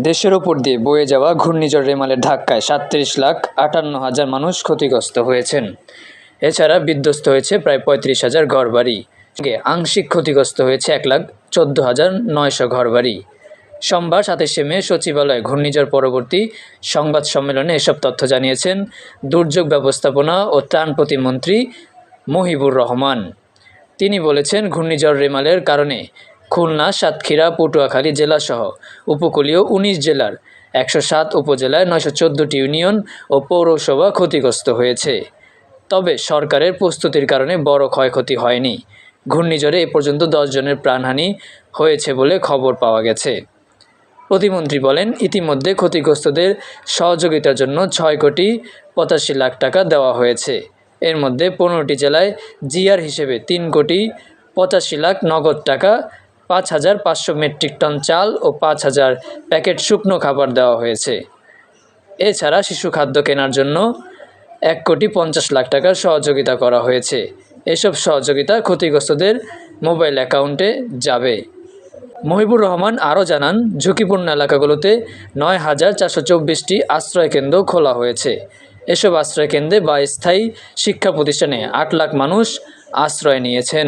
দেশের ওপর দিয়ে বয়ে যাওয়া ঘূর্ণিঝড় রেমালের ধাক্কায় ৩৭,৫৮,০০০ মানুষ ক্ষতিগ্রস্ত হয়েছেন। এছাড়া বিধ্বস্ত হয়েছে প্রায় ৩৫,০০০ ঘরবাড়ি। আংশিক ক্ষতিগ্রস্ত হয়েছে ১,১৪,৯০০ ঘরবাড়ি। সোমবার ২৭শে মে সচিবালয়ে ঘূর্ণিঝড় পরবর্তী সংবাদ সম্মেলনে এসব তথ্য জানিয়েছেন দুর্যোগ ব্যবস্থাপনা ও ত্রাণ প্রতিমন্ত্রী মহিবুর রহমান। তিনি বলেছেন, ঘূর্ণিঝড় রেমালের কারণে খুলনা, সাতক্ষীরা, পটুয়াখালী জেলাসহ উপকূলীয় ১৯ জেলার ১০৭ উপজেলায় ৯১৪টি ইউনিয়ন ও পৌরসভা ক্ষতিগ্রস্ত হয়েছে। তবে সরকারের প্রস্তুতির কারণে বড় ক্ষয়ক্ষতি হয়নি। ঘূর্ণিঝড়ে এ পর্যন্ত ১০ জনের প্রাণহানি হয়েছে বলে খবর পাওয়া গেছে। প্রতিমন্ত্রী বলেন, ইতিমধ্যে ক্ষতিগ্রস্তদের সহযোগিতার জন্য ৬,৮৫,০০,০০০ টাকা দেওয়া হয়েছে। এর মধ্যে ১৫টি জেলায় জিআর হিসেবে ৩,৮৫,০০,০০০ নগদ টাকা, ৫,৫০০ মেট্রিক টন চাল ও ৫,০০০ প্যাকেট শুকনো খাবার দেওয়া হয়েছে। এছাড়া শিশু খাদ্য কেনার জন্য ১,৫০,০০,০০০ টাকার সহযোগিতা করা হয়েছে। এসব সহযোগিতা ক্ষতিগ্রস্তদের মোবাইল অ্যাকাউন্টে যাবে। মহিবুর রহমান আরও জানান, ঝুঁকিপূর্ণ এলাকাগুলোতে ৯,৪২৪টি আশ্রয়কেন্দ্র খোলা হয়েছে। এসব আশ্রয়কেন্দ্রে বা স্থায়ী শিক্ষা প্রতিষ্ঠানে ৮ লাখ মানুষ আশ্রয় নিয়েছেন।